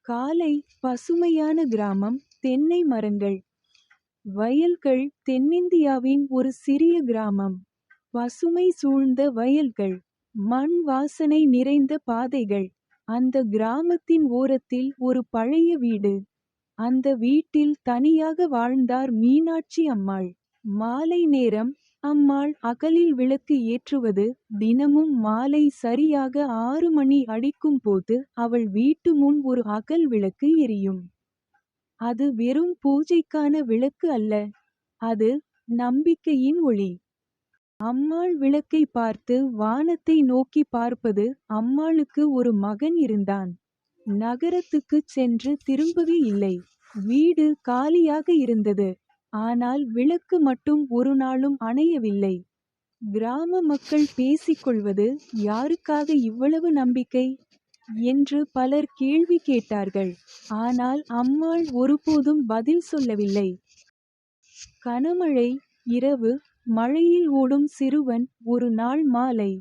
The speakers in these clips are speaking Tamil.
காலை பசுமையான கிராமம், தென்னை மரங்கள், வயல்கள். தென்னிந்தியாவின் ஒரு சிறிய கிராமம். பசுமை சூழ்ந்த வயல்கள், மண் வாசனை நிறைந்த பாதைகள். அந்த கிராமத்தின் ஓரத்தில் ஒரு பழைய வீடு. அந்த வீட்டில் தனியாக வாழ்ந்தார் மீனாட்சி அம்மாள். மாலை நேரம். அம்மாள் அகலில் விளக்கு ஏற்றுவது. தினமும் மாலை சரியாக 6 மணி அடிக்கும் போது அவள் வீட்டு முன் ஒரு அகல் விளக்கு எரியும். அது வெறும் பூஜைக்கான விளக்கு அல்ல, அது நம்பிக்கையின் ஒளி. அம்மாள் விளக்கை பார்த்து வானத்தை நோக்கி பார்ப்பது. அம்மாளுக்கு ஒரு மகன் இருந்தான். நகரத்துக்குச் சென்று திரும்பவே இல்லை. வீடு காலியாக இருந்தது. ஆனால் விளக்கு மட்டும் ஒரு நாளும் அணையவில்லை. கிராம மக்கள் பேசிக்கொள்வது, யாருக்காக இவ்வளவு நம்பிக்கை என்று பலர் கேள்வி கேட்டார்கள். ஆனால் அம்மாள் ஒருபோதும் பதில் சொல்லவில்லை. கனமழை. இரவு. மழையில் ஓடும் சிறுவன். ஒரு நாள் மாலை.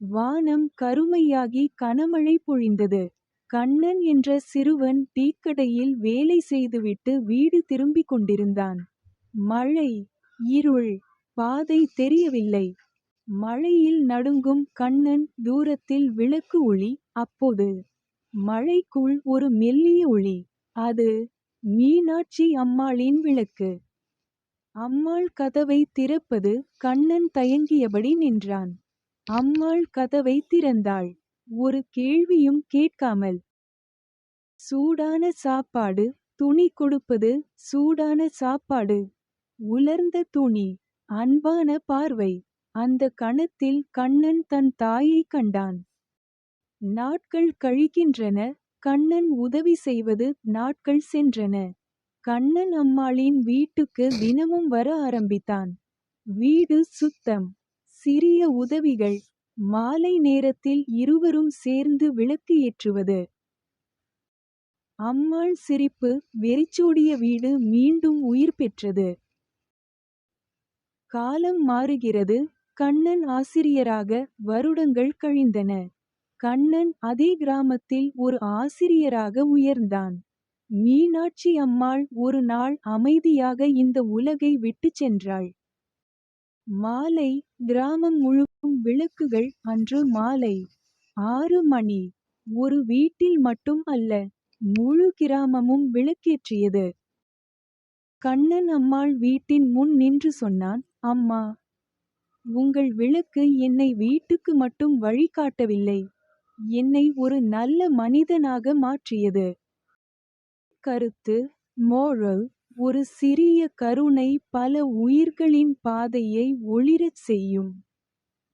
வானம் கருமையாகி கனமழை பொழிந்தது. கண்ணன் என்ற சிறுவன் டீக்கடையில் வேலை செய்துவிட்டு வீடு திரும்பிக் கொண்டிருந்தான். மழை, இருள், பாதை தெரியவில்லை. மழையில் நடுங்கும் கண்ணன். தூரத்தில் விளக்கு ஒளி. அப்போது மழைக்குள் ஒரு மெல்லிய ஒளி. அது மீனாட்சி அம்மாளின் விளக்கு. அம்மாள் கதவை திறப்பது. கண்ணன் தயங்கியபடி நின்றான். அம்மாள் கதவை திறந்தாள். ஒரு கேள்வியும் கேட்காமல். சூடான சாப்பாடு. துணி கொடுப்பது. சூடான சாப்பாடு. உலர்ந்த துணி. அன்பான பார்வை. அந்த கணத்தில் கண்ணன் தன் தாயை கண்டான். நாட்கள் கழிக்கின்றன. கண்ணன் உதவி செய்வது. நாட்கள் சென்றன. கண்ணன் அம்மாளின் வீட்டுக்கு தினமும் வர ஆரம்பித்தான். வீடு சுத்தம். சிறிய உதவிகள். மாலை நேரத்தில் இருவரும் சேர்ந்து விளக்கு ஏற்றுவது. அம்மாள் சிரிப்பு. வெறிச்சோடிய வீடு மீண்டும் உயிர் பெற்றது. காலம் மாறுகிறது. கண்ணன் ஆசிரியராக. வருடங்கள் கழிந்தன. கண்ணன் அதே கிராமத்தில் ஒரு ஆசிரியராக உயர்ந்தான். மீனாட்சி அம்மாள் ஒரு நாள் அமைதியாக இந்த உலகை விட்டுச் சென்றாள். மாலை. கிராமம் முழுவதும் விளக்குகள். அன்று மாலை 6 மணி. ஒரு வீட்டில் மட்டும் அல்ல, முழு கிராமமும் விளக்கேற்றியது. கண்ணன் அம்மாள் வீட்டின் முன் நின்று சொன்னான், அம்மா, உங்கள் விளக்கு என்னை வீட்டுக்கு மட்டும் வழிகாட்டவில்லை, என்னை ஒரு நல்ல மனிதனாக மாற்றியது. கருத்து. மோரல். ஒரு சிறிய கருணை பல உயிர்களின் பாதையை ஒளிரச் செய்யும்.